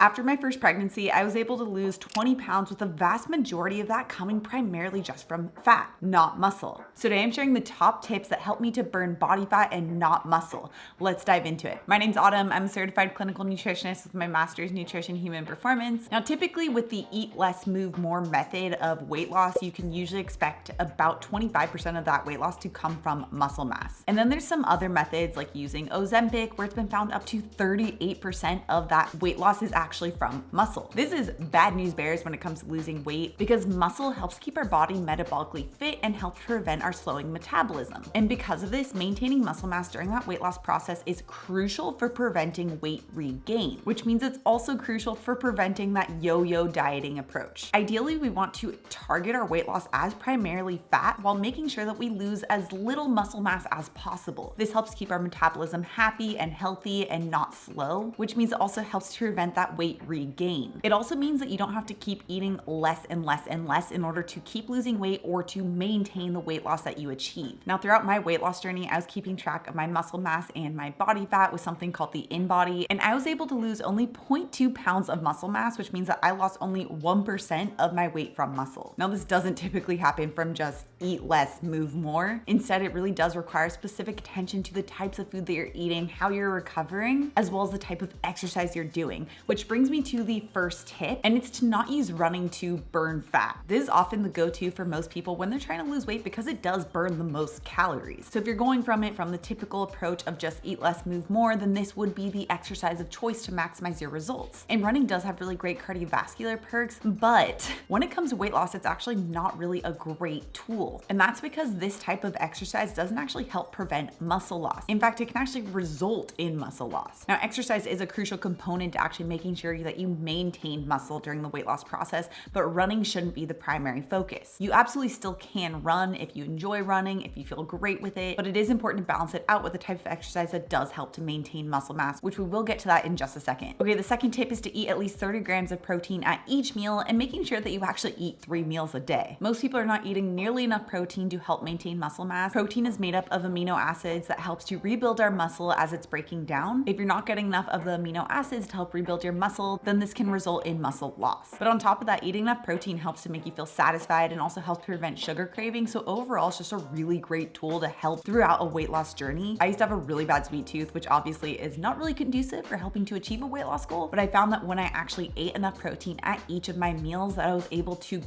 After my first pregnancy, I was able to lose 20 pounds with the vast majority of that coming primarily just from fat, not muscle. So today I'm sharing the top tips that help me to burn body fat and not muscle. Let's dive into it. My name's Autumn. I'm a certified clinical nutritionist with my master's in nutrition human performance. Now, typically with the eat less, move more method of weight loss, you can usually expect about 25% of that weight loss to come from muscle mass. And then there's some other methods like using Ozempic, where it's been found up to 38% of that weight loss is actually from muscle. This is bad news bears when it comes to losing weight, because muscle helps keep our body metabolically fit and helps prevent our slowing metabolism. And because of this, maintaining muscle mass during that weight loss process is crucial for preventing weight regain, which means it's also crucial for preventing that yo-yo dieting approach. Ideally, we want to target our weight loss as primarily fat while making sure that we lose as little muscle mass as possible. This helps keep our metabolism happy and healthy and not slow, which means it also helps to prevent that weight regain. It also means that you don't have to keep eating less and less and less in order to keep losing weight or to maintain the weight loss that you achieve. Now, throughout my weight loss journey, I was keeping track of my muscle mass and my body fat with something called the InBody, and I was able to lose only 0.2 pounds of muscle mass, which means that I lost only 1% of my weight from muscle. Now, this doesn't typically happen from just eat less, move more. Instead, it really does require specific attention to the types of food that you're eating, how you're recovering, as well as the type of exercise you're doing, which brings me to the first tip, and it's to not use running to burn fat. This is often the go-to for most people when they're trying to lose weight because it does burn the most calories. So if you're going from the typical approach of just eat less, move more, then this would be the exercise of choice to maximize your results. And running does have really great cardiovascular perks, but when it comes to weight loss, it's actually not really a great tool. And that's because this type of exercise doesn't actually help prevent muscle loss. In fact, it can actually result in muscle loss. Now, exercise is a crucial component to actually making sure that you maintain muscle during the weight loss process, but running shouldn't be the primary focus. You absolutely still can run if you enjoy running, if you feel great with it, but it is important to balance it out with the type of exercise that does help to maintain muscle mass, which we will get to that in just a second. Okay, the second tip is to eat at least 30 grams of protein at each meal and making sure that you actually eat 3 meals a day. Most people are not eating nearly enough protein to help maintain muscle mass. Protein is made up of amino acids that helps to rebuild our muscle as it's breaking down. If you're not getting enough of the amino acids to help rebuild your muscle, then this can result in muscle loss. But on top of that, eating enough protein helps to make you feel satisfied and also helps prevent sugar cravings. So overall, it's just a really great tool to help throughout a weight loss journey. I used to have a really bad sweet tooth, which obviously is not really conducive for helping to achieve a weight loss goal. But I found that when I actually ate enough protein at each of my meals, that I was able to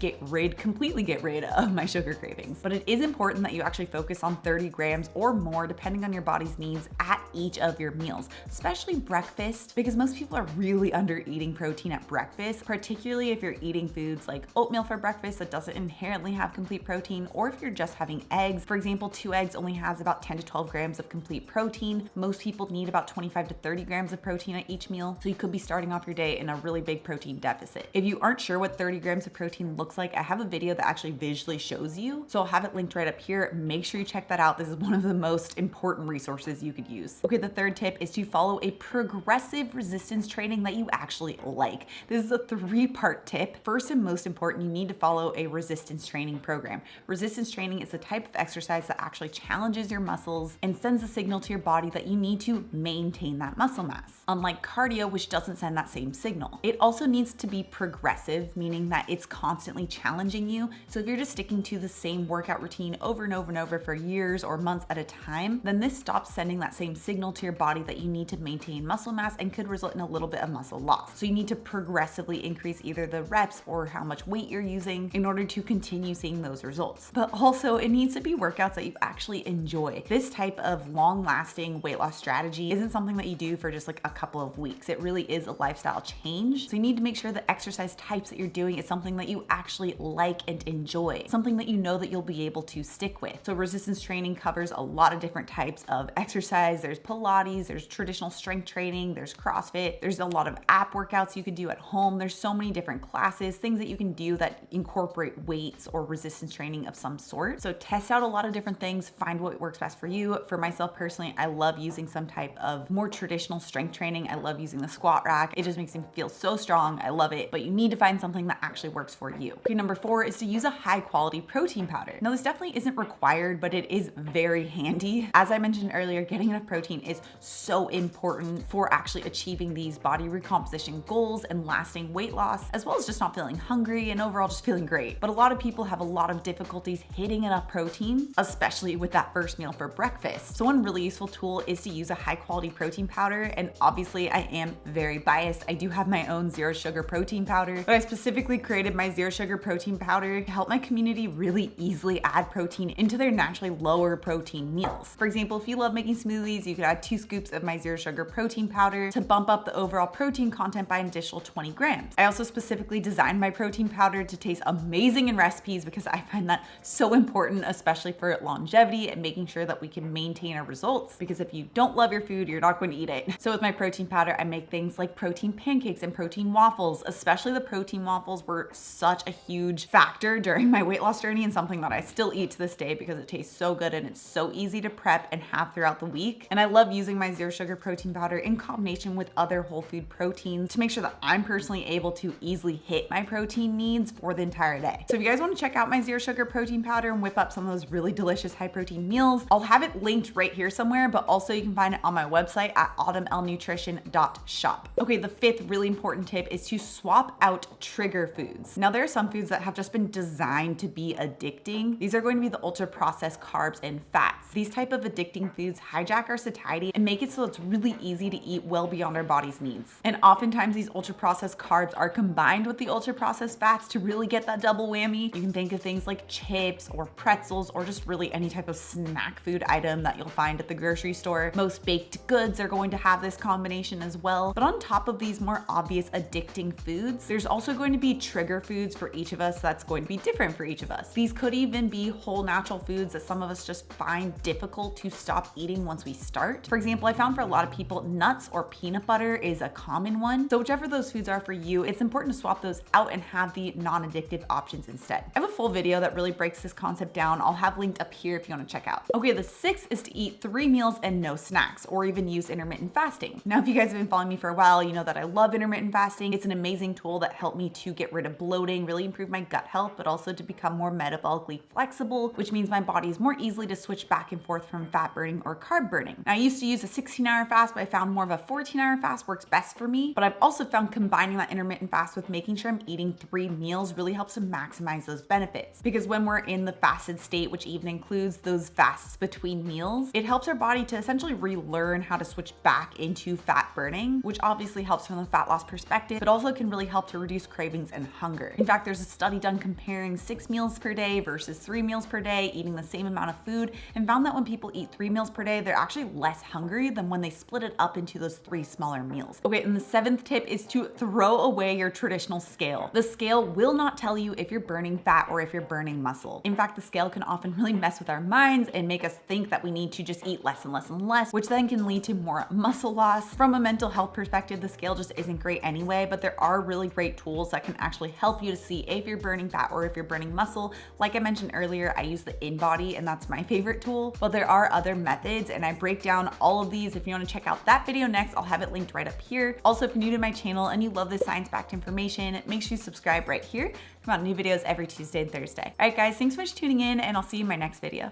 completely get rid of my sugar cravings. But it is important that you actually focus on 30 grams or more, depending on your body's needs, at each of your meals, especially breakfast, because most people are really under eating protein at breakfast, particularly if you're eating foods like oatmeal for breakfast that doesn't inherently have complete protein, or if you're just having eggs. For example, 2 eggs only has about 10 to 12 grams of complete protein. Most people need about 25 to 30 grams of protein at each meal, so you could be starting off your day in a really big protein deficit. If you aren't sure what 30 grams of protein looks like, I have a video that actually visually shows you, so I'll have it linked right up here. Make sure you check that out. This is one of the most important resources you could use. Okay, the third tip is to follow a progressive resistance training that you actually like. This is a 3-part tip. First and most important, you need to follow a resistance training program. Resistance training is the type of exercise that actually challenges your muscles and sends a signal to your body that you need to maintain that muscle mass. Unlike cardio, which doesn't send that same signal. It also needs to be progressive, meaning that it's constantly challenging you. So if you're just sticking to the same workout routine over and over and over for years or months at a time, then this stops sending that same signal to your body that you need to maintain muscle mass and could result in a little bit of muscle loss. So you need to progressively increase either the reps or how much weight you're using in order to continue seeing those results. But also, it needs to be workouts that you actually enjoy. This type of long-lasting weight loss strategy isn't something that you do for just like a couple of weeks. It really is a lifestyle change. So you need to make sure the exercise types that you're doing is something that you actually like and enjoy, something that you know that you'll be able to stick with. So resistance training covers a lot of different types of exercise. There's Pilates, there's traditional strength training, there's CrossFit, there's a lot of app workouts you can do at home. There's so many different classes, things that you can do that incorporate weights or resistance training of some sort. So test out a lot of different things, find what works best for you. For myself personally, I love using some type of more traditional strength training. I love using the squat rack. It just makes me feel so strong. I love it, but you need to find something that actually works for you. Okay, number 4 is to use a high quality protein powder. Now, this definitely isn't required, but it is very handy. As I mentioned earlier, getting enough protein is so important for actually achieving these body recomposition composition goals and lasting weight loss, as well as just not feeling hungry and overall just feeling great. But a lot of people have a lot of difficulties hitting enough protein, especially with that first meal for breakfast. So one really useful tool is to use a high quality protein powder. And obviously I am very biased. I do have my own zero sugar protein powder, but I specifically created my zero sugar protein powder to help my community really easily add protein into their naturally lower protein meals. For example, if you love making smoothies, you could add 2 scoops of my zero sugar protein powder to bump up the overall protein content by an additional 20 grams. I also specifically designed my protein powder to taste amazing in recipes because I find that so important, especially for longevity and making sure that we can maintain our results, because if you don't love your food, you're not going to eat it. So with my protein powder, I make things like protein pancakes and protein waffles. Especially the protein waffles were such a huge factor during my weight loss journey and something that I still eat to this day because it tastes so good and it's so easy to prep and have throughout the week. And I love using my zero sugar protein powder in combination with other whole food proteins to make sure that I'm personally able to easily hit my protein needs for the entire day. So if you guys want to check out my zero sugar protein powder and whip up some of those really delicious high protein meals, I'll have it linked right here somewhere, but also you can find it on my website at autumnlnutrition.shop. Okay, the 5th really important tip is to swap out trigger foods. Now there are some foods that have just been designed to be addicting. These are going to be the ultra processed carbs and fats. These type of addicting foods hijack our satiety and make it so it's really easy to eat well beyond our body's needs. And oftentimes these ultra processed carbs are combined with the ultra processed fats to really get that double whammy. You can think of things like chips or pretzels or just really any type of snack food item that you'll find at the grocery store. Most baked goods are going to have this combination as well. But on top of these more obvious addicting foods, there's also going to be trigger foods for each of us that's going to be different for each of us. These could even be whole natural foods that some of us just find difficult to stop eating once we start. For example, I found for a lot of people, nuts or peanut butter is a common one. So whichever those foods are for you, it's important to swap those out and have the non-addictive options instead. I have a full video that really breaks this concept down. I'll have linked up here if you want to check out. Okay, the 6th is to eat 3 meals and no snacks, or even use intermittent fasting. Now, if you guys have been following me for a while, you know that I love intermittent fasting. It's an amazing tool that helped me to get rid of bloating, really improve my gut health, but also to become more metabolically flexible, which means my body is more easily to switch back and forth from fat burning or carb burning. Now, I used to use a 16-hour fast, but I found more of a 14-hour fast works best for me. But I've also found combining that intermittent fast with making sure I'm eating 3 meals really helps to maximize those benefits. Because when we're in the fasted state, which even includes those fasts between meals, it helps our body to essentially relearn how to switch back into fat burning, which obviously helps from the fat loss perspective, but also can really help to reduce cravings and hunger. In fact, there's a study done comparing 6 meals per day versus 3 meals per day, eating the same amount of food, and found that when people eat 3 meals per day, they're actually less hungry than when they split it up into those 3 smaller meals. Okay, and the 7th tip is to throw away your traditional scale. The scale will not tell you if you're burning fat or if you're burning muscle. In fact, the scale can often really mess with our minds and make us think that we need to just eat less and less and less, which then can lead to more muscle loss. From a mental health perspective, the scale just isn't great anyway, but there are really great tools that can actually help you to see if you're burning fat or if you're burning muscle. Like I mentioned earlier, I use the InBody and that's my favorite tool, but there are other methods and I break down all of these. If you want to check out that video next, I'll have it linked right up here. Also, if you're new to my channel and you love this science-backed information, make sure you subscribe right here. Come out new videos every Tuesday and Thursday. All right, guys, thanks so much for tuning in and I'll see you in my next video.